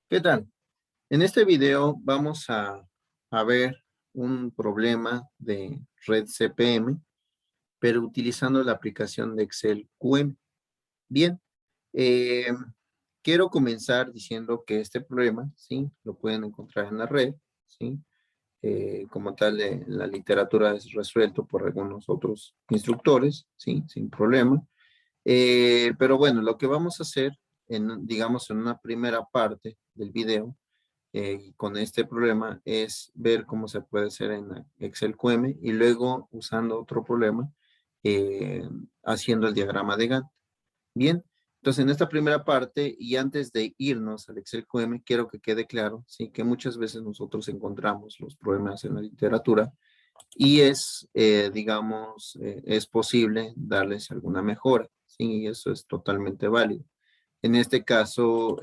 ¿Qué tal? En este video vamos a ver un problema de red CPM, pero utilizando la aplicación de Excel QM. Bien, eh, quiero comenzar diciendo que este problema, ¿sí? Lo pueden encontrar en la red, ¿sí? Como tal, la literatura es resuelto por algunos otros instructores, ¿sí? Sin problema. Pero bueno, lo que vamos a hacer, digamos, en una primera parte del video, con este problema es ver cómo se puede hacer en Excel QM y luego usando otro problema, eh, haciendo el diagrama de Gantt. Bien, entonces en esta primera parte y antes de irnos al Excel QM, quiero que quede claro, sí, que muchas veces nosotros encontramos los problemas en la literatura y digamos, es posible darles alguna mejora, sí, y eso es totalmente válido. En este caso,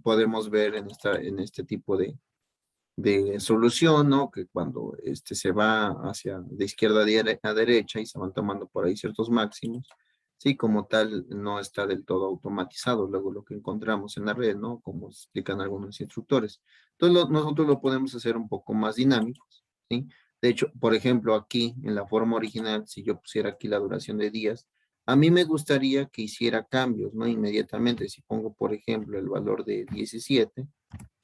podemos ver en este tipo de solución, ¿no? Que cuando se va hacia de izquierda a derecha y se van tomando por ahí ciertos máximos, sí, como tal, no está del todo automatizado. Luego lo que encontramos en la red, ¿no? Como explican algunos instructores. Entonces, nosotros lo podemos hacer un poco más dinámicos, ¿sí? De hecho, por ejemplo, aquí en la forma original, si yo pusiera aquí la duración de días, a mí me gustaría que hiciera cambios, ¿no? Inmediatamente, si pongo, por ejemplo, el valor de 17,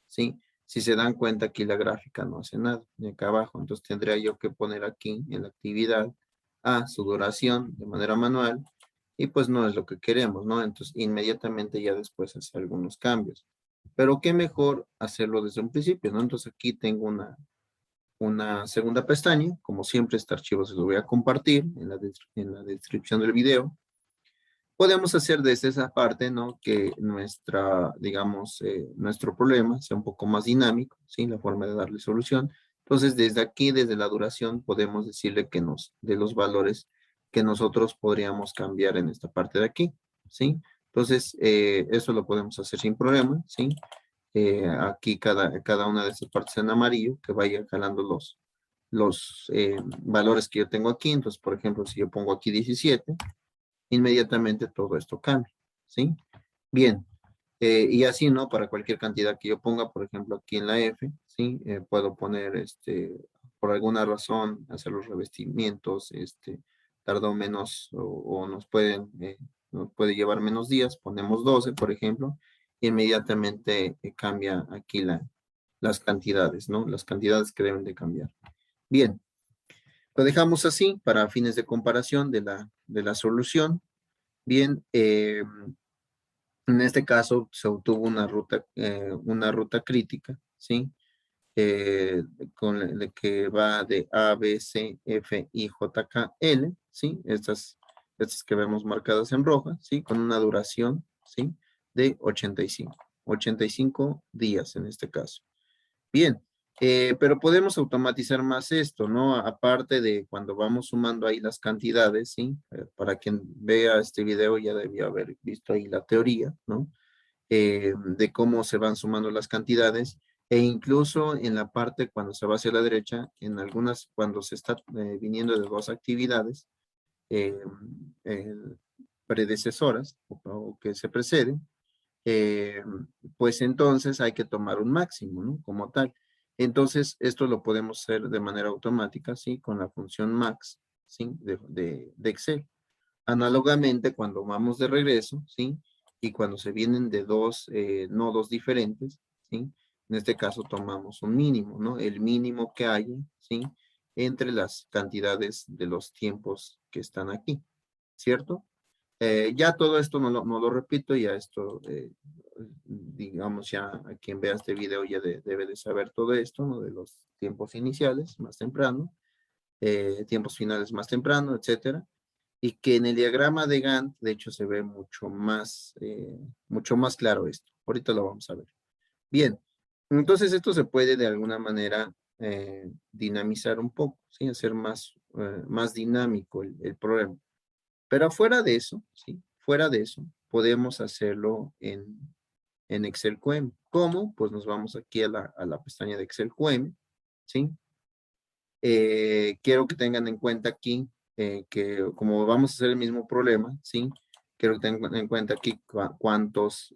¿sí? Si se dan cuenta, aquí la gráfica no hace nada, ni acá abajo. Entonces tendría yo que poner aquí en la actividad a su duración de manera manual y pues no es lo que queremos, ¿no? Entonces inmediatamente ya después hacer algunos cambios. Pero qué mejor hacerlo desde un principio, ¿no? Entonces aquí tengo una segunda pestaña. Como siempre, este archivo se lo voy a compartir en la descripción del video. Podemos hacer desde esa parte, ¿no? Que digamos, nuestro problema sea un poco más dinámico, ¿sí? La forma de darle solución. Entonces, desde aquí, desde la duración, podemos decirle que nos dé los valores que nosotros podríamos cambiar en esta parte de aquí, ¿sí? Entonces, eso lo podemos hacer sin problema, ¿sí? Aquí cada una de estas partes en amarillo, que vaya jalando los valores que yo tengo aquí. Entonces, por ejemplo, si yo pongo aquí 17, inmediatamente todo esto cambia, ¿sí? Bien, y así, ¿no? Para cualquier cantidad que yo ponga, por ejemplo, aquí en la F, ¿sí? Puedo poner, por alguna razón, hacer los revestimientos, tardó menos o nos puede llevar menos días, ponemos 12, por ejemplo, y inmediatamente cambia aquí las cantidades, ¿no? Las cantidades que deben de cambiar. Bien, lo dejamos así para fines de comparación de la solución. Bien, en este caso se obtuvo una ruta crítica, ¿sí? Que va de A, B, C, F, I, J, K, L, ¿sí? Estas que vemos marcadas en roja, ¿sí? Con una duración, ¿sí? De 85 días en este caso. Bien, pero podemos automatizar más esto, ¿no? Aparte de cuando vamos sumando ahí las cantidades, ¿sí? Para quien vea este video ya debió haber visto ahí la teoría, ¿no? De cómo se van sumando las cantidades e incluso en la parte cuando se va hacia la derecha, cuando se está viniendo de dos actividades eh, eh, predecesoras o que se preceden, eh, pues entonces hay que tomar un máximo, ¿no? Como tal. Entonces, esto lo podemos hacer de manera automática, ¿sí? Con la función max, ¿sí? De Excel. Análogamente, cuando vamos de regreso, ¿sí? Y cuando se vienen de dos nodos diferentes, ¿sí? En este caso tomamos un mínimo, ¿no? El mínimo que hay, ¿sí? Entre las cantidades de los tiempos que están aquí, ¿cierto? Ya todo esto no lo repito, ya esto, digamos, ya a quien vea este video ya debe de saber todo esto, ¿no? De los tiempos iniciales más temprano, tiempos finales más temprano, etcétera. Y que en el diagrama de Gantt, de hecho, se ve mucho más claro esto. Ahorita lo vamos a ver. Bien, entonces esto se puede de alguna manera dinamizar un poco, ¿sí? Hacer más dinámico el problema. Pero fuera de eso, ¿sí? Fuera de eso, podemos hacerlo en Excel QM. ¿Cómo? Pues nos vamos aquí a la pestaña de Excel QM, ¿sí? Quiero que tengan en cuenta aquí que como vamos a hacer el mismo problema, ¿sí? quiero que tengan en cuenta aquí cuántos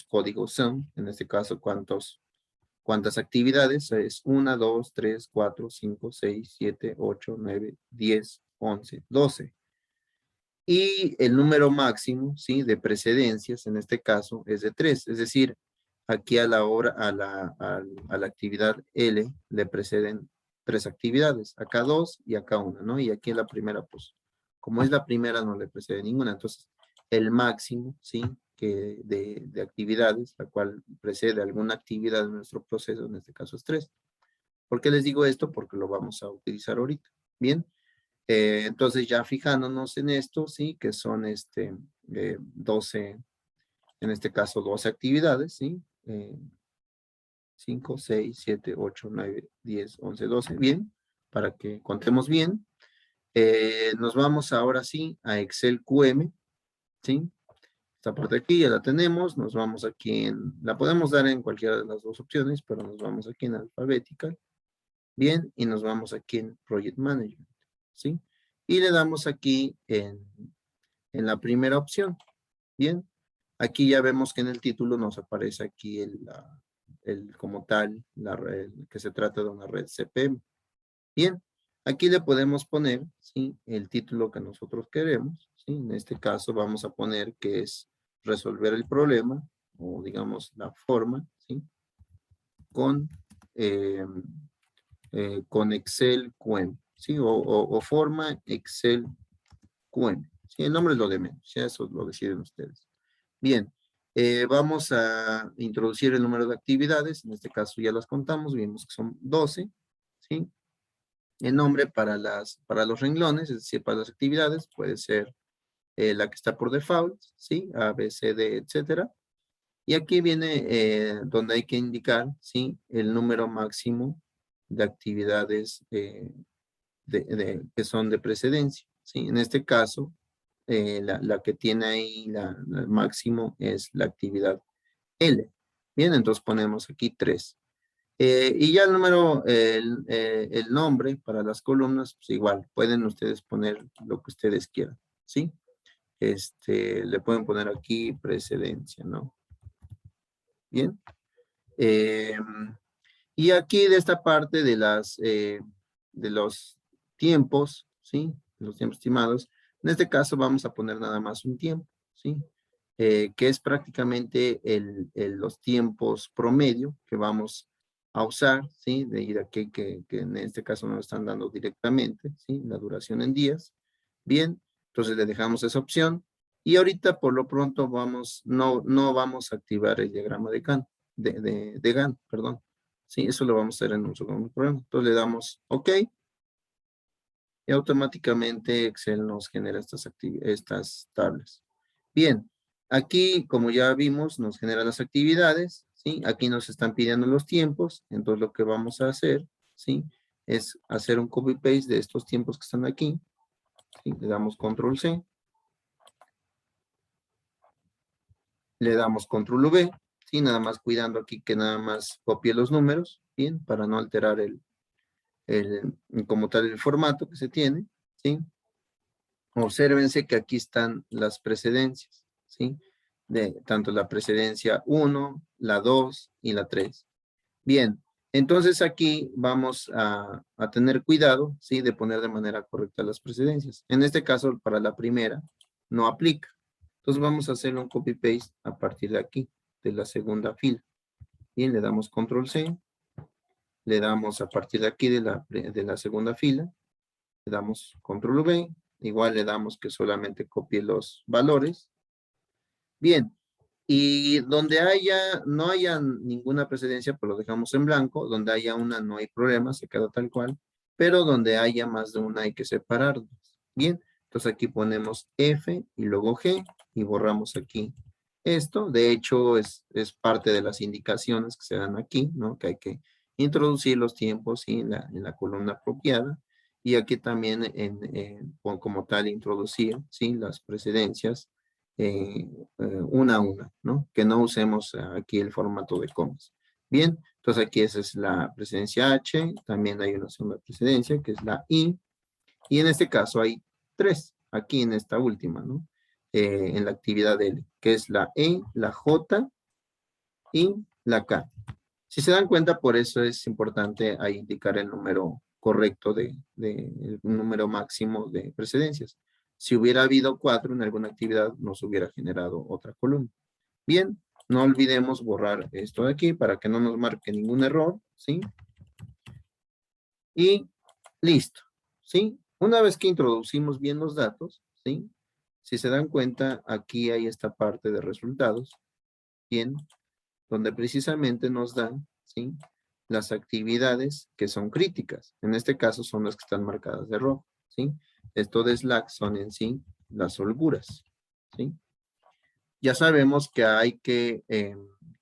códigos son, en este caso cuántas actividades, es 1, 2, 3, 4, 5, 6, 7, 8, 9, 10, 11, 12. Y el número máximo, ¿sí? De precedencias, en este caso, es de 3. Es decir, aquí a la hora, a la actividad L le preceden 3 actividades. Acá 2 y acá 1, ¿no? Y aquí en la primera, pues, como es la primera, no le precede ninguna. Entonces, el máximo, ¿sí? Que de actividades, la cual precede alguna actividad de nuestro proceso, en este caso es 3. ¿Por qué les digo esto? Porque lo vamos a utilizar ahorita. Bien. Entonces ya fijándonos en esto, sí, que son 12, en este caso 12 actividades, sí, 5, 6, 7, 8, 9, 10, 11, 12, bien, para que contemos bien. Nos vamos ahora sí a Excel QM, sí, esta parte aquí ya la tenemos, nos vamos aquí la podemos dar en cualquiera de las dos opciones, pero nos vamos aquí en Alphabetical, bien, y nos vamos aquí en Project Management, sí, y le damos aquí en la primera opción. Bien, aquí ya vemos que en el título nos aparece aquí como tal, que se trata de una red CPM. Bien, aquí le podemos poner, ¿sí? El título que nosotros queremos, ¿sí? En este caso vamos a poner que es resolver el problema, o digamos la forma, ¿sí? Eh, con Excel QM, ¿sí? O forma Excel QM. Sí, el nombre es lo de menos, ya eso lo deciden ustedes. Bien, vamos a introducir el número de actividades, en este caso ya las contamos, vimos que son 12, ¿sí? El nombre para los renglones, es decir, para las actividades, puede ser la que está por default, ¿sí? A, B, C, D, etcétera. Y aquí viene donde hay que indicar, ¿sí? El número máximo de actividades que son de precedencia, ¿sí? En este caso, la que tiene ahí el máximo es la actividad L. Bien, entonces ponemos aquí 3. Y ya el número, el nombre para las columnas, pues igual, pueden ustedes poner lo que ustedes quieran, ¿sí? Le pueden poner aquí precedencia, ¿no? Bien. Y aquí de esta parte de los tiempos, ¿sí? Los tiempos estimados. En este caso vamos a poner nada más un tiempo, ¿sí? Que es prácticamente los tiempos promedio que vamos a usar, ¿sí? De aquí que en este caso nos están dando directamente, ¿sí? La duración en días. Bien, entonces le dejamos esa opción. Y ahorita por lo pronto no vamos a activar el diagrama de Gantt, de Gantt, perdón. Sí, eso lo vamos a hacer en un segundo programa. Entonces le damos OK y automáticamente Excel nos genera estas tablas. Bien, aquí como ya vimos nos genera las actividades, ¿sí? Aquí nos están pidiendo los tiempos, entonces lo que vamos a hacer, ¿sí? Es hacer un copy-paste de estos tiempos que están aquí, ¿sí? Le damos Control-C, le damos Control-V, ¿sí? Nada más cuidando aquí que nada más copie los números, ¿bien? Para no alterar como tal el formato que se tiene, ¿sí? Obsérvense que aquí están las precedencias, ¿sí? De tanto la precedencia 1, la 2 y la 3. Bien, entonces aquí vamos a tener cuidado, ¿sí? De poner de manera correcta las precedencias. En este caso, para la primera, no aplica. Entonces vamos a hacer un copy-paste a partir de aquí, de la segunda fila. Bien, le damos Control-C, le damos a partir de aquí de la segunda fila, le damos Control-V, igual le damos que solamente copie los valores. Bien, y donde no haya ninguna precedencia, pues lo dejamos en blanco, donde haya una no hay problema, se queda tal cual, pero donde haya más de una hay que separarlos. Bien, entonces aquí ponemos F y luego G y borramos aquí esto. De hecho, es parte de las indicaciones que se dan aquí, ¿no? Que hay que introducir los tiempos, ¿sí? En la columna apropiada. Y aquí también como tal introducir, ¿sí? Las precedencias una a una, ¿no? Que no usemos aquí el formato de comas. Bien, entonces aquí esa es la precedencia H, también hay una segunda precedencia que es la I, y en este caso hay 3, aquí en esta última, ¿no? en la actividad L, que es la E, la J y la K. Si se dan cuenta, por eso es importante ahí indicar el número correcto el número máximo de precedencias. Si hubiera habido 4 en alguna actividad, nos hubiera generado otra columna. Bien, no olvidemos borrar esto de aquí para que no nos marque ningún error, ¿sí? Y listo, ¿sí? Una vez que introducimos bien los datos, ¿sí? Si se dan cuenta, aquí hay esta parte de resultados, bien, donde precisamente nos dan, ¿sí? Las actividades que son críticas. En este caso son las que están marcadas de rojo, ¿sí? Esto de Slack son en sí las holguras, ¿sí? Ya sabemos que hay que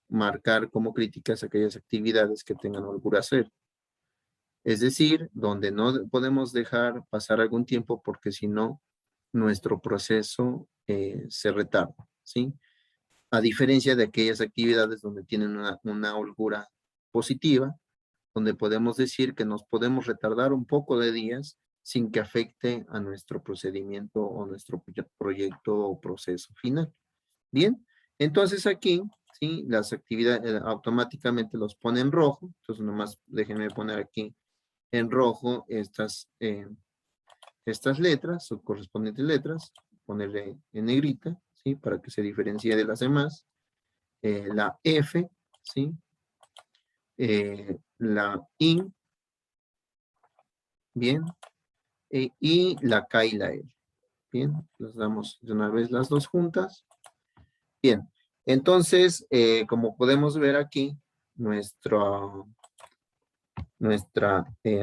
marcar como críticas aquellas actividades que tengan holgura cero. Es decir, donde no podemos dejar pasar algún tiempo porque si no, nuestro proceso se retarda, ¿sí? A diferencia de aquellas actividades donde tienen una holgura positiva, donde podemos decir que nos podemos retardar un poco de días sin que afecte a nuestro procedimiento o nuestro proyecto o proceso final. Bien, entonces aquí, ¿sí? Las actividades automáticamente los pone en rojo, entonces nomás déjenme poner aquí en rojo estas letras, sus correspondientes letras, ponerle en negrita, ¿sí? Para que se diferencie de las demás. La F, ¿sí? La I, bien, y la K y la L. Bien, las damos de una vez las dos juntas. Bien, entonces, como podemos ver aquí, nuestra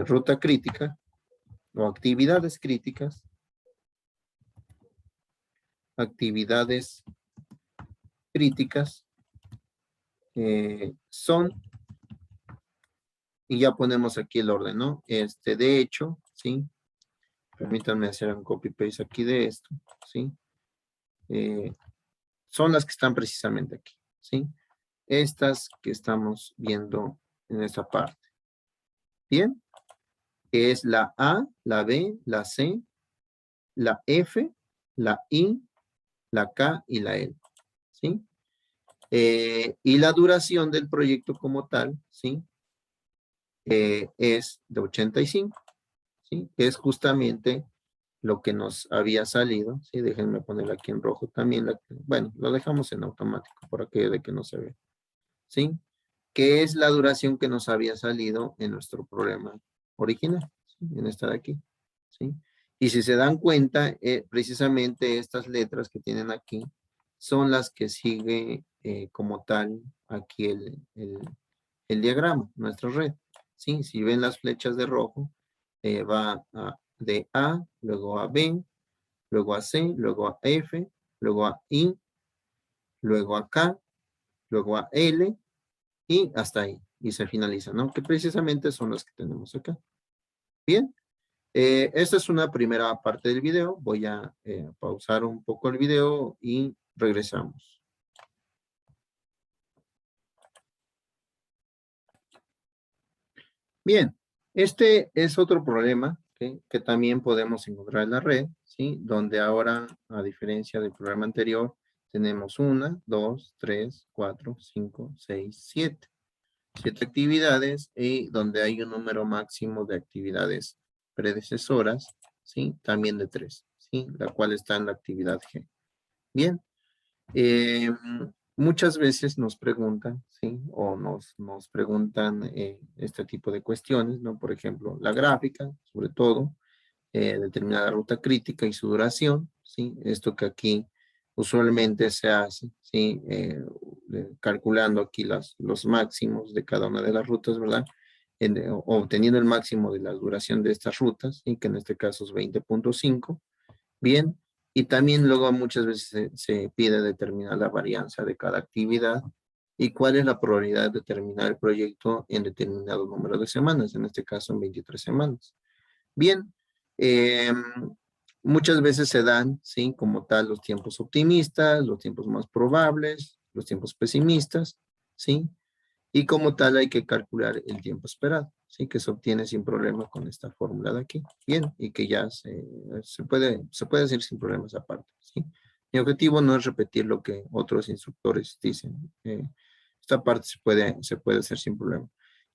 ruta crítica o actividades críticas son, y ya ponemos aquí el orden, ¿no? De hecho, ¿sí? Permítanme hacer un copy-paste aquí de esto, ¿sí? Son las que están precisamente aquí, ¿sí? Estas que estamos viendo en esta parte. ¿Bien? Que es la A, la B, la C, la F, la I, la K y la L, ¿sí? Y la duración del proyecto como tal, ¿sí? Es de 85, ¿sí? Que es justamente lo que nos había salido, ¿sí? Déjenme ponerlo aquí en rojo también. Bueno, lo dejamos en automático por aquello de que no se ve, ¿sí? Que es la duración que nos había salido en nuestro programa original, ¿sí? En esta de aquí, ¿sí? Y si se dan cuenta, precisamente estas letras que tienen aquí son las que sigue como tal aquí el diagrama, nuestra red, ¿sí? Si ven las flechas de rojo, va de A, luego a B, luego a C, luego a F, luego a I, luego a K, luego a L y hasta ahí. Y se finaliza, ¿no? Que precisamente son las que tenemos acá. Bien. Esta es una primera parte del video. Voy a pausar un poco el video y regresamos. Bien, este es otro problema que también podemos encontrar en la red, ¿sí? Donde ahora, a diferencia del programa anterior, tenemos 1, 2, 3, 4, 5, 6, 7. 7 actividades y donde hay un número máximo de actividades predecesoras, ¿sí? También de 3, ¿sí? La cual está en la actividad G. Bien, eh, muchas veces nos preguntan, ¿sí? O nos preguntan este tipo de cuestiones, ¿no? Por ejemplo, la gráfica, sobre todo, determinada ruta crítica y su duración, ¿sí? Esto que aquí usualmente se hace, ¿sí? Calculando aquí los máximos de cada una de las rutas, ¿verdad? Obteniendo el máximo de la duración de estas rutas, ¿sí? Que en este caso es 20.5. Bien, y también luego muchas veces se pide determinar la varianza de cada actividad y cuál es la probabilidad de terminar el proyecto en determinado número de semanas, en este caso en 23 semanas. Bien, muchas veces se dan, ¿sí? Como tal, los tiempos optimistas, los tiempos más probables, los tiempos pesimistas, ¿sí? Y como tal hay que calcular el tiempo esperado, ¿sí? Que se obtiene sin problema con esta fórmula de aquí. Bien, y que ya se puede decir sin problemas aparte, ¿sí? Mi objetivo no es repetir lo que otros instructores dicen. Esta parte se puede hacer sin problema.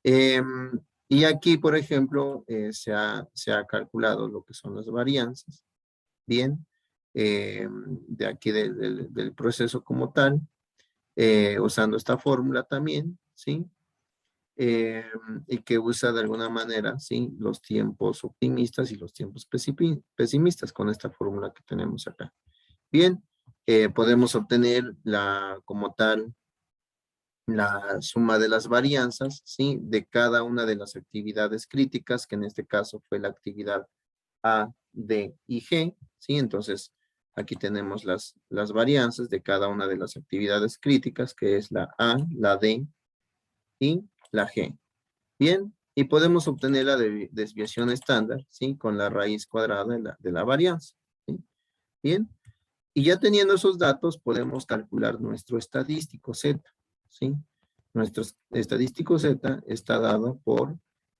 Y aquí, por ejemplo, se ha calculado lo que son las varianzas. Bien, de aquí del proceso como tal, usando esta fórmula también, ¿sí? Y que usa de alguna manera, ¿sí? Los tiempos optimistas y los tiempos pesimistas con esta fórmula que tenemos acá. Bien, podemos obtener como tal la suma de las varianzas, ¿sí? De cada una de las actividades críticas, que en este caso fue la actividad A, D y G, ¿sí? Entonces, aquí tenemos las varianzas de cada una de las actividades críticas, que es la A, la D y la G. Bien, y podemos obtener la desviación estándar, ¿sí? Con la raíz cuadrada de la varianza, ¿sí? Bien, y ya teniendo esos datos, podemos calcular nuestro estadístico Z, ¿sí? Nuestro estadístico Z está dado por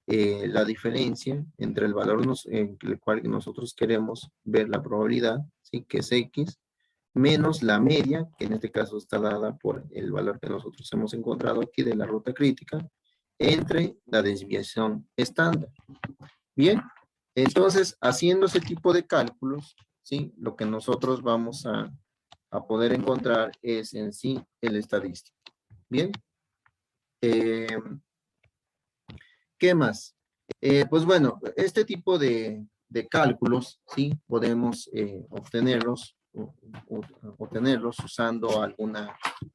la diferencia entre el valor en el cual nosotros queremos ver la probabilidad, ¿sí? Que es X, menos la media, que en este caso está dada por el valor que nosotros hemos encontrado aquí de la ruta crítica, entre la desviación estándar. Bien, entonces, haciendo ese tipo de cálculos, ¿sí? Lo que nosotros vamos a poder encontrar es en sí el estadístico. Bien, eh, ¿qué más? Pues bueno, este tipo de cálculos, ¿sí? Podemos obtenerlos usando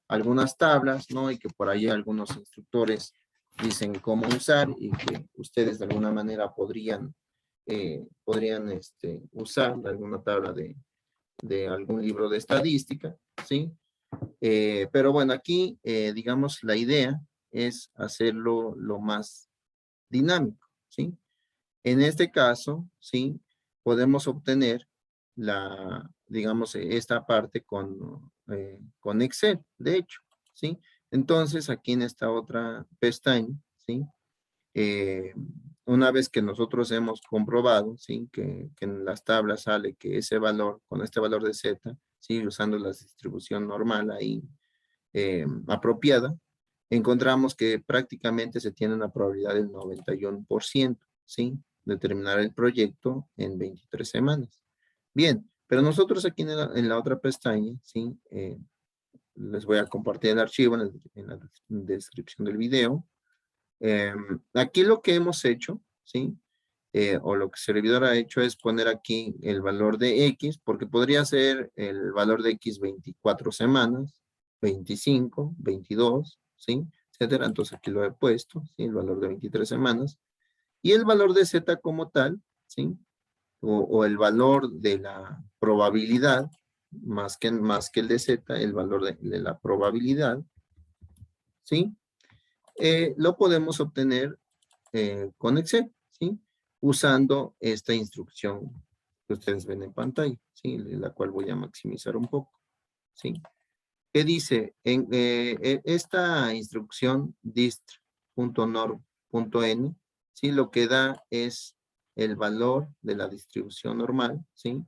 algunas tablas, ¿no? Y que por ahí algunos instructores dicen cómo usar y que ustedes de alguna manera podrían usar alguna tabla de algún libro de estadística, ¿sí? Pero bueno, aquí, digamos, la idea es hacerlo lo más dinámico, ¿sí? En este caso, ¿sí? Podemos obtener digamos, esta parte con Excel, de hecho, ¿sí? Entonces, aquí en esta otra pestaña, ¿sí? Eh, una vez que nosotros hemos comprobado, ¿sí? Que en las tablas sale que ese valor, con este valor de Z, ¿sí? Usando la distribución normal ahí apropiada, encontramos que prácticamente se tiene una probabilidad del 91%, ¿sí? De terminar el proyecto en 23 semanas. Bien, pero nosotros aquí en la otra pestaña, ¿sí? Les voy a compartir el archivo en la descripción del video. Aquí lo que hemos hecho, ¿sí? O lo que el servidor ha hecho es poner aquí el valor de X, porque podría ser el valor de X 24 semanas, 25, 22, ¿sí? Etcétera. Entonces aquí lo he puesto, ¿sí? El valor de 23 semanas. Y el valor de Z como tal, ¿sí? O el valor de la probabilidad, más que el de Z, el valor de la probabilidad, ¿sí? Lo podemos obtener con Excel, ¿sí? Usando esta instrucción que ustedes ven en pantalla, ¿sí? La cual voy a maximizar un poco, ¿sí? ¿Qué dice? Esta instrucción dist.norm.n, ¿sí? Lo que da es el valor de la distribución normal, ¿sí?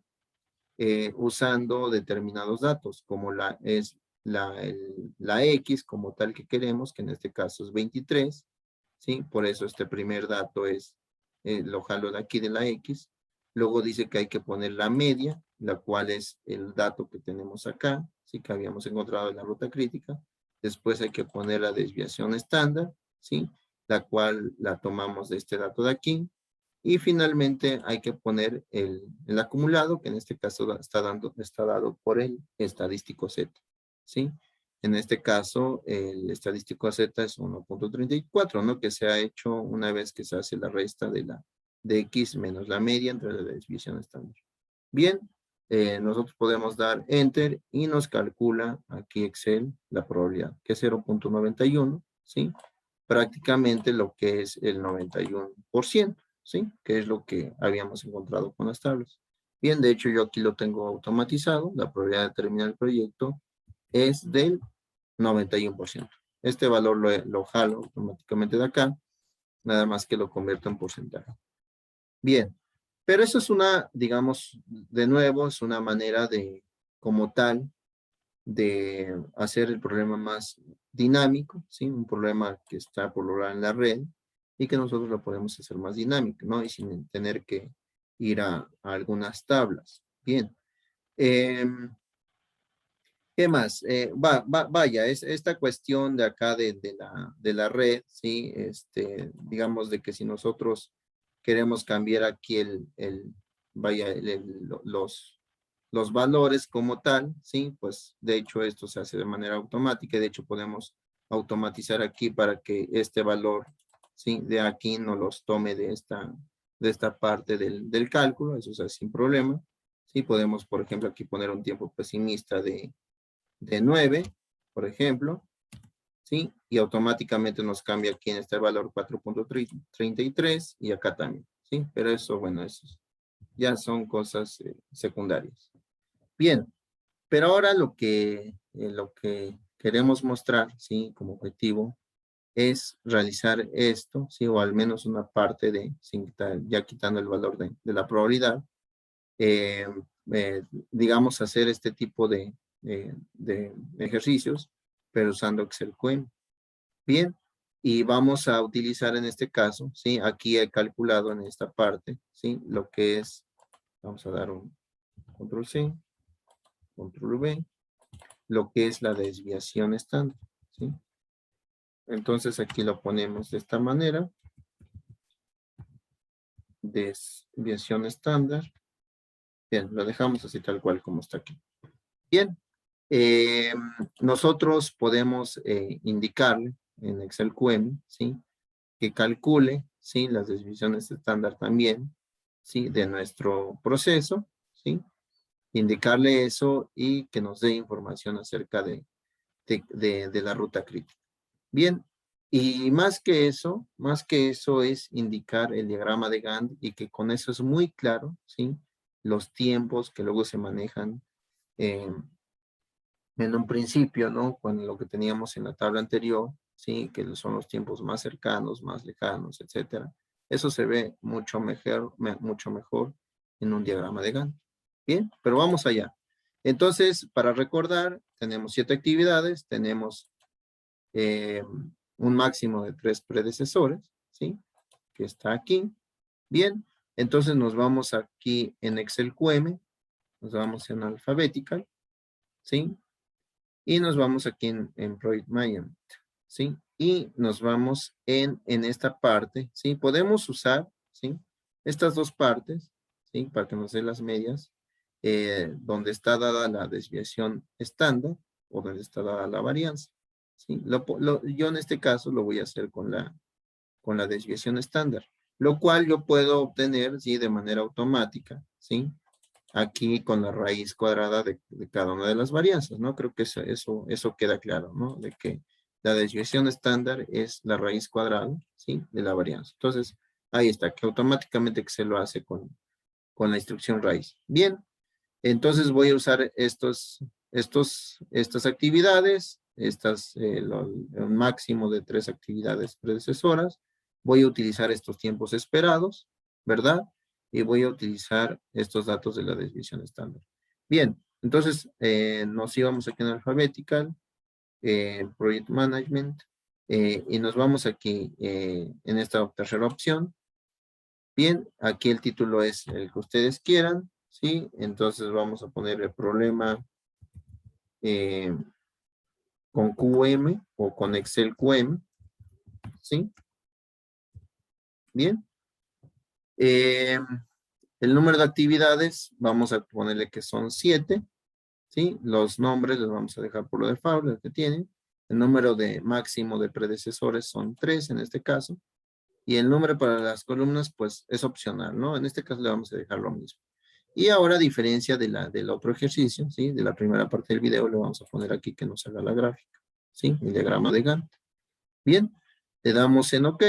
Usando determinados datos, como la X como tal que queremos, que en este caso es 23, ¿sí? Por eso este primer dato lo jalo de aquí de la X. Luego dice que hay que poner la media, la cual es el dato que tenemos acá, ¿sí? Que habíamos encontrado en la ruta crítica. Después hay que poner la desviación estándar, ¿sí? La cual la tomamos de este dato de aquí. Y finalmente hay que poner el acumulado, que en este caso está dado por el estadístico Z, ¿sí? En este caso, el estadístico Z es 1.34, ¿no? Que se ha hecho una vez que se hace la resta de X menos la media entre la desviación estándar. Bien, nosotros podemos dar Enter y nos calcula aquí Excel la probabilidad, que es 0.91, ¿sí? Prácticamente lo que es el 91%, ¿sí? Que es lo que habíamos encontrado con las tablas. Bien, de hecho yo aquí lo tengo automatizado, la probabilidad de terminar el proyecto es del 91%. Este valor lo jalo automáticamente de acá, nada más que lo convierto en porcentaje. Bien, pero eso es digamos, de nuevo, es una manera como tal de hacer el problema más dinámico, ¿sí? Un problema que está por lograr en la red y que nosotros lo podemos hacer más dinámico, ¿no? Y sin tener que ir a algunas tablas. Bien. ¿Qué más? Vaya, es esta cuestión de acá de la red, ¿sí? Digamos de que si nosotros queremos cambiar aquí vaya, los valores como tal, ¿sí? Pues de hecho esto se hace de manera automática y de hecho podemos automatizar aquí para que este valor, ¿sí? De aquí no los tome de esta parte del cálculo, eso es sin problema. Sí, podemos, por ejemplo, aquí poner un tiempo pesimista de 9, por ejemplo, ¿sí? Y automáticamente nos cambia aquí en este valor 4.33 y acá también, ¿sí? Pero eso, bueno, eso ya son cosas secundarias. Bien, pero ahora lo que queremos mostrar, ¿sí? Como objetivo es realizar esto, ¿sí? O al menos una parte ya quitando el valor de la probabilidad, eh, digamos, hacer este tipo de ejercicios, pero usando Excel QM. Bien, y vamos a utilizar en este caso, ¿sí? Aquí he calculado en esta parte, ¿sí? Lo que es, vamos a dar un control C, control V, lo que es la desviación estándar, ¿sí? Entonces aquí lo ponemos de esta manera, desviación estándar. Bien, lo dejamos así tal cual como está aquí. Bien, nosotros podemos indicarle en Excel QM, ¿sí? Que calcule, ¿sí? Las desviaciones estándar también, ¿sí? De nuestro proceso, ¿sí? Indicarle eso y que nos dé información acerca de la ruta crítica. Bien, y más que eso es indicar el diagrama de Gantt y que con eso es muy claro, ¿sí? Los tiempos que luego se manejan en un principio, ¿no? Con lo que teníamos en la tabla anterior, ¿sí? Que son los tiempos más cercanos, más lejanos, etcétera. Eso se ve mucho mejor en un diagrama de Gantt. Bien, pero vamos allá. Entonces, para recordar, tenemos 7 actividades, tenemos un máximo de 3 predecesores, ¿sí? Que está aquí. Bien, entonces nos vamos aquí en Excel QM, nos vamos en Alphabetical, ¿sí? Y nos vamos aquí en Project Management, ¿sí? Y nos vamos en esta parte, ¿sí? Podemos usar, ¿sí? Estas dos partes, ¿sí? Para que nos dé las medias, donde está dada la desviación estándar o donde está dada la varianza, ¿sí? Yo en este caso lo voy a hacer con la desviación estándar, lo cual yo puedo obtener, ¿sí? De manera automática, ¿sí? Aquí con la raíz cuadrada de cada una de las varianzas, ¿no? Creo que eso queda claro, ¿no? De que la desviación estándar es la raíz cuadrada, ¿sí? De la varianza. Entonces, ahí está, que automáticamente que se lo hace con la instrucción raíz. Bien, entonces voy a usar estas actividades, un máximo de 3 actividades predecesoras. Voy a utilizar estos tiempos esperados, ¿verdad? Y voy a utilizar estos datos de la desviación estándar. Bien, entonces nos íbamos aquí en Alphabetical, Project Management, y nos vamos aquí en esta tercera opción. Bien, aquí el título es el que ustedes quieran, ¿sí? Entonces vamos a poner el problema con QM o con Excel QM, ¿sí? Bien. El número de actividades, vamos a ponerle que son 7, ¿sí? Los nombres los vamos a dejar por lo default, el que tienen. El número de máximo de predecesores son 3 en este caso. Y el número para las columnas, pues, es opcional, ¿no? En este caso le vamos a dejar lo mismo. Y ahora, a diferencia del otro ejercicio, ¿sí? De la primera parte del video, le vamos a poner aquí que nos haga la gráfica, ¿sí? El diagrama de Gantt. Bien, le damos en OK.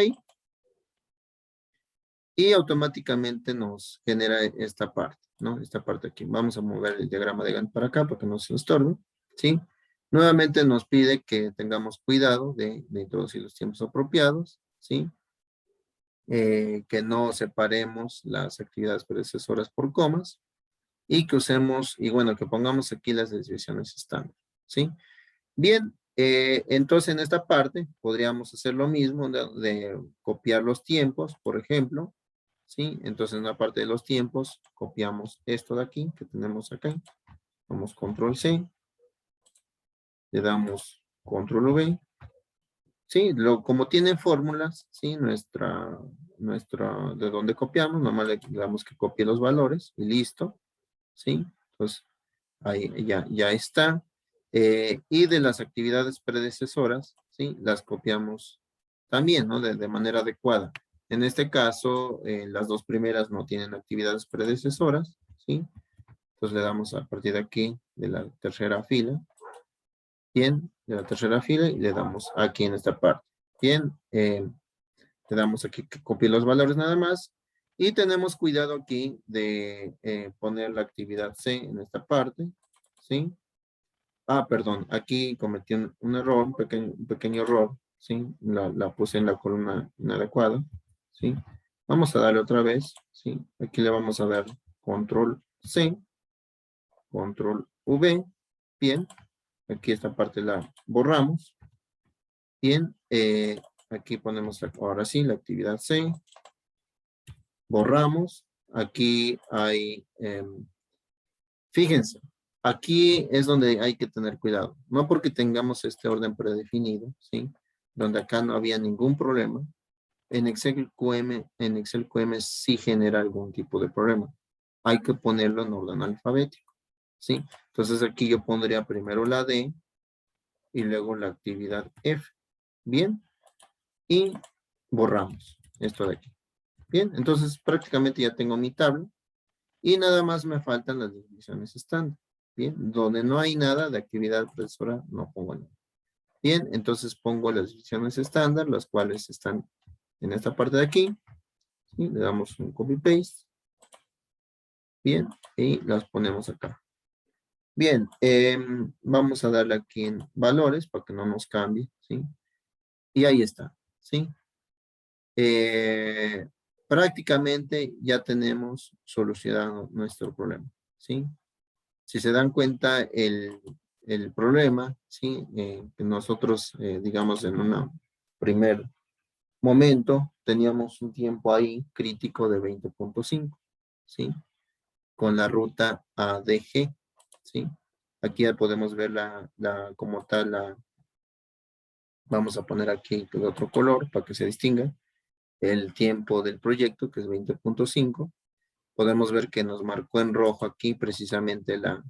Y automáticamente nos genera esta parte, ¿no? Esta parte aquí. Vamos a mover el diagrama de Gantt para acá para que no se nos estorbe, ¿sí? Nuevamente nos pide que tengamos cuidado de introducir los tiempos apropiados, ¿sí? Que no separemos las actividades predecesoras por comas. y que usemos, y bueno, que pongamos aquí las desviaciones estándar, ¿sí? Bien, entonces en esta parte podríamos hacer lo mismo de copiar los tiempos, por ejemplo, ¿sí? Entonces en la parte de los tiempos copiamos esto de aquí que tenemos acá, damos control C, le damos control V, ¿sí? Como tienen fórmulas, ¿sí? De donde copiamos, nomás le damos que copie los valores y listo, ¿sí? Entonces ahí ya está. Y de las actividades predecesoras, ¿sí? Las copiamos también, ¿no? De manera adecuada. En este caso, las dos primeras no tienen actividades predecesoras, ¿sí? Entonces le damos a partir de aquí, de la tercera fila. Bien, de la tercera fila y le damos aquí en esta parte. Bien, le damos aquí que copie los valores nada más. Y tenemos cuidado aquí de poner la actividad C en esta parte, ¿sí? Ah, perdón, aquí cometí un error, un pequeño error, ¿sí? La puse en la columna inadecuada, ¿sí? Vamos a darle otra vez, ¿sí? Aquí le vamos a dar control C, control V, bien. Aquí esta parte la borramos, bien. Aquí ponemos ahora sí la actividad C, borramos. Aquí hay, fíjense, aquí es donde hay que tener cuidado. No porque tengamos este orden predefinido, ¿sí? Donde acá no había ningún problema. En Excel QM sí genera algún tipo de problema. Hay que ponerlo en orden alfabético, ¿sí? Entonces aquí yo pondría primero la D y luego la actividad F. Bien. Y borramos esto de aquí. Bien, entonces prácticamente ya tengo mi tabla. Y nada más me faltan las definiciones estándar. Bien, donde no hay nada de actividad predecesora, no pongo nada. Bien, entonces pongo las definiciones estándar, las cuales están en esta parte de aquí. ¿Sí? Le damos un copy-paste. Bien, y las ponemos acá. Bien, vamos a darle aquí en valores para que no nos cambie. ¿Sí? Y ahí está. ¿Sí? Prácticamente ya tenemos solucionado nuestro problema. ¿Sí? Si se dan cuenta, el problema, ¿sí? Que nosotros, digamos, en un primer momento, teníamos un tiempo ahí crítico de 20.5, ¿sí? Con la ruta ADG, ¿sí? Aquí ya podemos ver como tal, vamos a poner aquí de otro color para que se distinga, el tiempo del proyecto, que es 20.5. Podemos ver que nos marcó en rojo aquí precisamente la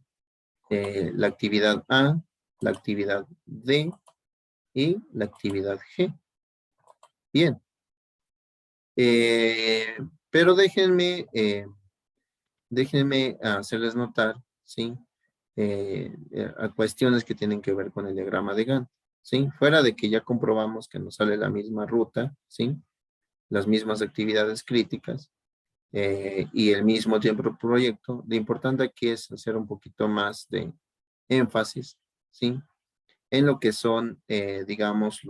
actividad A, la actividad D y la actividad G. Bien. Pero déjenme hacerles notar, ¿sí? A cuestiones que tienen que ver con el diagrama de Gantt, ¿sí? Fuera de que ya comprobamos que nos sale la misma ruta, ¿sí? Las mismas actividades críticas y el mismo tiempo de proyecto, lo importante aquí es hacer un poquito más de énfasis, ¿sí? En lo que son, digamos,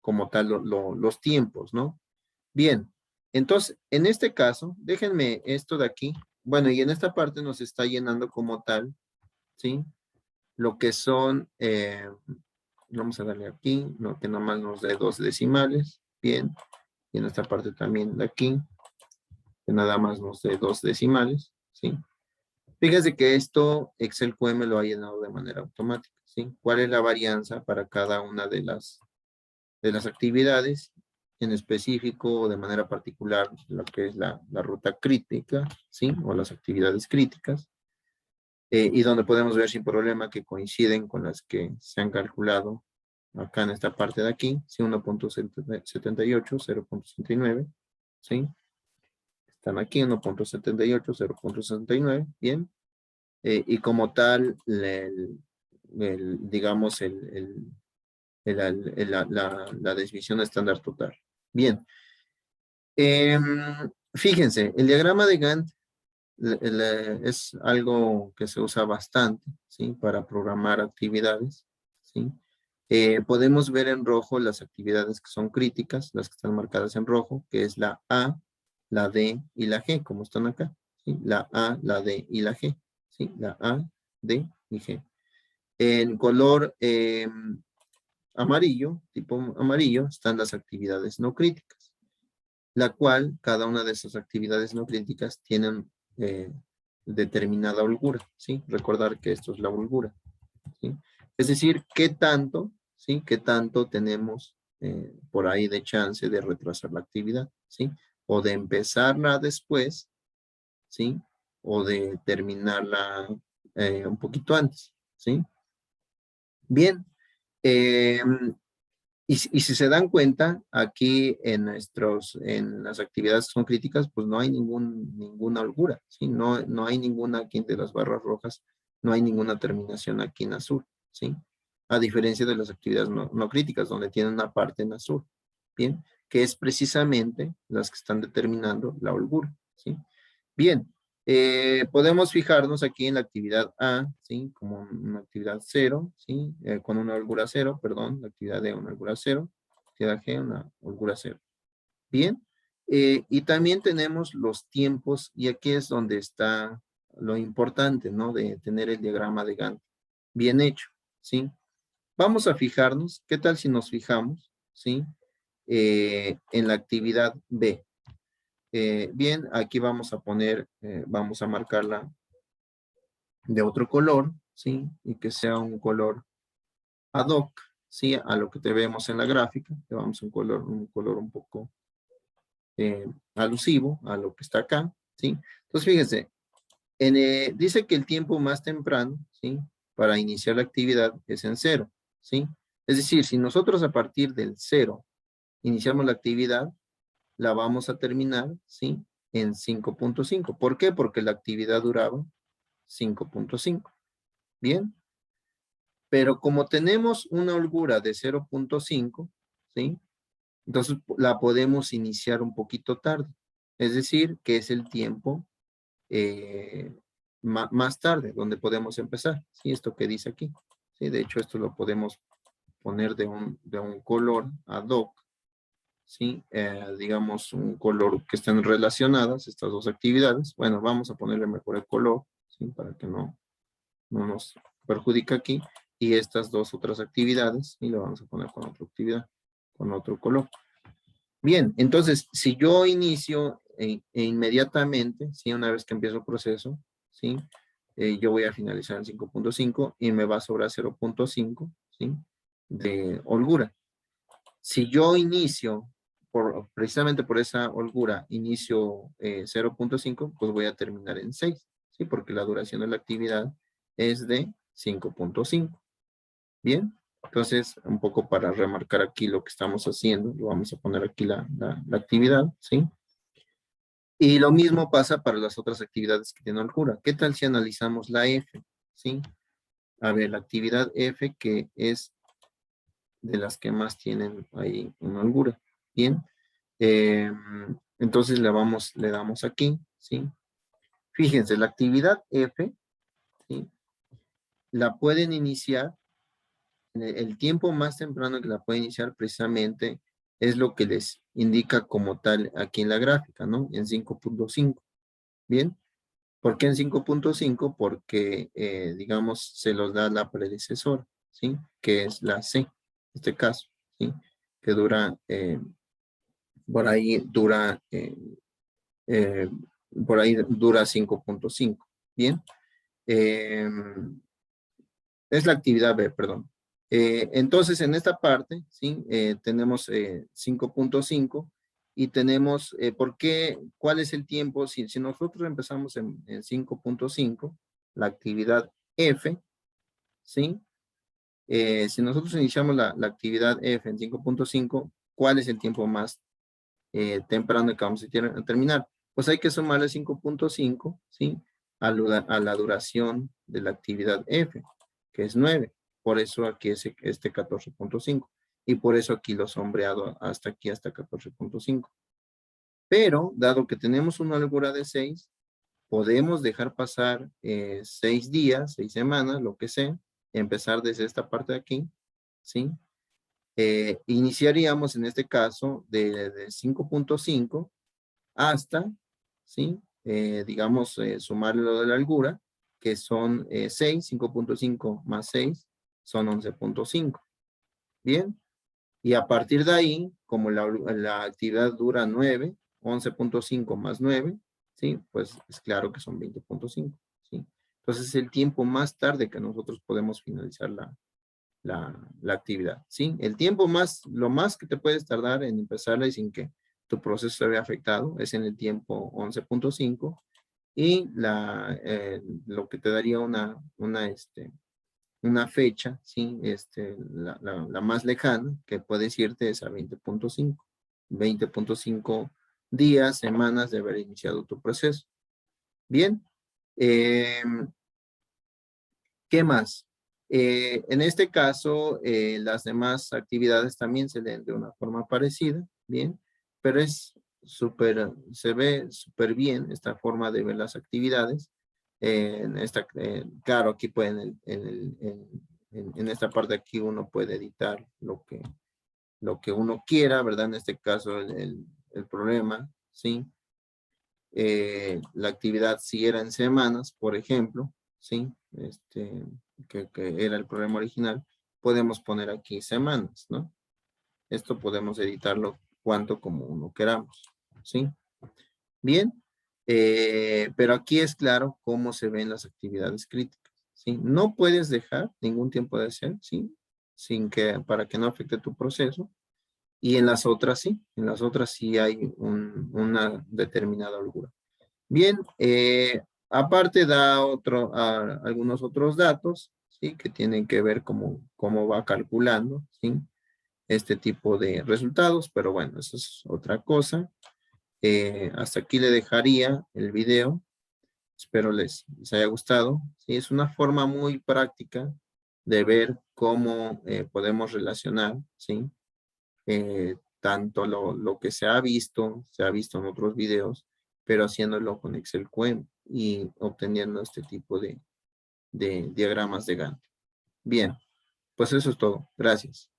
como tal, los tiempos, ¿no? Bien, entonces, en este caso, déjenme esto de aquí. Bueno, y en esta parte nos está llenando como tal, ¿sí? Lo que son, vamos a darle aquí, no, que nomás nos dé 2 decimales, bien. Y en esta parte también de aquí, que nada más nos dé 2 decimales, ¿sí? Fíjense que esto Excel QM lo ha llenado de manera automática, ¿sí? ¿Cuál es la varianza para cada una de las actividades, en específico o de manera particular, lo que es la ruta crítica, ¿sí? O las actividades críticas, y donde podemos ver sin problema que coinciden con las que se han calculado acá en esta parte de aquí, ¿sí? 1.78, 0.69, ¿sí? Están aquí 1.78, 0.69, bien. Y como tal, digamos, la desviación estándar total. Bien. Fíjense, el diagrama de Gantt es algo que se usa bastante, ¿sí? Para programar actividades, ¿sí? Podemos ver en rojo las actividades que son críticas, las que están marcadas en rojo, que es la A, la D y la G, como están acá, ¿sí? La A, la D y la G. ¿sí? La A, D y G. En color amarillo, tipo amarillo, están las actividades no críticas, la cual cada una de esas actividades no críticas tienen determinada holgura, ¿sí? Recordar que esto es la holgura, ¿sí? Es decir, qué tanto, ¿sí? Qué tanto tenemos por ahí de chance de retrasar la actividad, ¿sí? O de empezarla después, ¿sí? O de terminarla un poquito antes, ¿sí? Bien, eh, y si se dan cuenta, aquí en las actividades que son críticas, pues no hay ninguna holgura, ¿sí? No hay ninguna aquí de las barras rojas, no hay ninguna terminación aquí en azul, ¿sí? A diferencia de las actividades no críticas, donde tienen una parte en azul, ¿bien? Que es precisamente las que están determinando la holgura, ¿sí? Bien, podemos fijarnos aquí en la actividad A, ¿sí? Como una actividad 0, ¿sí? Con una holgura 0, perdón, la actividad D, una holgura 0, actividad G, una holgura 0. Bien, y también tenemos los tiempos, y aquí es donde está lo importante, ¿no? De tener el diagrama de Gantt bien hecho, ¿sí? Vamos a fijarnos, ¿qué tal si nos fijamos, ¿sí? En la actividad B. Bien, aquí vamos a poner, vamos a marcarla de otro color, ¿sí? Y que sea un color ad hoc, ¿sí? A lo que te vemos en la gráfica. Le vamos a un color un poco alusivo a lo que está acá, ¿sí? Entonces, fíjense, dice que el tiempo más temprano, ¿sí? Para iniciar la actividad es en 0, ¿sí? Es decir, si nosotros a partir del 0 iniciamos la actividad, la vamos a terminar, ¿sí? En 5.5. ¿Por qué? Porque la actividad duraba 5.5. Bien. Pero como tenemos una holgura de 0.5, ¿sí? Entonces la podemos iniciar un poquito tarde. Es decir, que es el tiempo más tarde, donde podemos empezar. ¿Sí? Esto que dice aquí. ¿Sí? De hecho, esto lo podemos poner de un color ad hoc, ¿sí? Digamos, un color que estén relacionadas estas dos actividades. Bueno, vamos a ponerle mejor el color, ¿sí? Para que no nos perjudique aquí. Y estas dos otras actividades, y lo vamos a poner con otra actividad, con otro color. Bien, entonces, si yo inicio inmediatamente, ¿sí? Una vez que empiezo el proceso, ¿sí? Yo voy a finalizar en 5.5 y me va a sobrar 0.5, ¿sí? De holgura. Si yo inicio, precisamente por esa holgura, inicio 0.5, pues voy a terminar en 6, ¿sí? Porque la duración de la actividad es de 5.5. Bien, entonces, un poco para remarcar aquí lo que estamos haciendo, lo vamos a poner aquí la actividad, ¿sí? Y lo mismo pasa para las otras actividades que tienen holgura. ¿Qué tal si analizamos la F? ¿Sí? A ver, la actividad F, que es de las que más tienen ahí una holgura. Bien. Entonces le damos aquí, ¿sí? Fíjense, la actividad F, ¿sí? La pueden iniciar, el tiempo más temprano que la pueden iniciar precisamente es lo que les indica como tal aquí en la gráfica, ¿no? En 5.5. Bien. ¿Por qué en 5.5? Porque, digamos, se los da la predecesora, ¿sí? Que es la C, en este caso, ¿sí? Que dura, por ahí dura, eh, por ahí dura 5.5, ¿bien? Eh, es la actividad B, perdón. Entonces, en esta parte, ¿sí? Tenemos 5.5 y tenemos, ¿por qué? ¿Cuál es el tiempo? Si nosotros empezamos en 5.5, la actividad F, ¿sí? Si nosotros iniciamos la actividad F en 5.5, ¿cuál es el tiempo más temprano que vamos a terminar? Pues hay que sumarle 5.5, ¿sí? A la duración de la actividad F, que es 9. Por eso aquí es este 14.5. Y por eso aquí lo sombreado hasta aquí, hasta 14.5. Pero, dado que tenemos una holgura de 6, podemos dejar pasar 6 días, 6 semanas, lo que sea, empezar desde esta parte de aquí, ¿sí? Iniciaríamos en este caso de 5.5 hasta, ¿sí? Digamos, sumarle lo de la holgura, que son 6, 5.5 más 6 son 11.5. Bien, y a partir de ahí, como la actividad dura 9, 11.5 más 9, ¿sí? Pues es claro que son 20.5, ¿sí? Entonces es el tiempo más tarde que nosotros podemos finalizar la actividad, ¿sí? El tiempo más, lo más que te puedes tardar en empezarla y sin que tu proceso se vea afectado es en el tiempo 11.5 y lo que te daría una fecha, ¿sí? La más lejana que puedes irte es a 20.5. 20.5 días, semanas de haber iniciado tu proceso. Bien. ¿Qué más? En este caso, las demás actividades también se leen de una forma parecida, ¿bien? Pero se ve súper bien esta forma de ver las actividades. Claro, aquí pueden, en esta parte aquí uno puede editar lo que uno quiera, ¿verdad? En este caso, el problema, ¿sí? La actividad si era en semanas, por ejemplo, ¿sí? Que era el problema original, podemos poner aquí semanas, ¿no? Esto podemos editarlo cuanto como uno queramos, ¿sí? Bien, pero aquí es claro cómo se ven las actividades críticas, ¿sí? No puedes dejar ningún tiempo de hacer, ¿sí? Para que no afecte tu proceso. Y en las otras sí hay una determinada holgura. Bien, aparte da algunos otros datos, ¿sí? Que tienen que ver cómo va calculando, ¿sí? Este tipo de resultados, pero bueno, eso es otra cosa. Hasta aquí le dejaría el video. Espero les haya gustado. Sí, es una forma muy práctica de ver cómo podemos relacionar, ¿sí? Tanto lo que se ha visto en otros videos, pero haciéndolo con Excel QM y obteniendo este tipo de diagramas de Gantt. Bien, pues eso es todo. Gracias.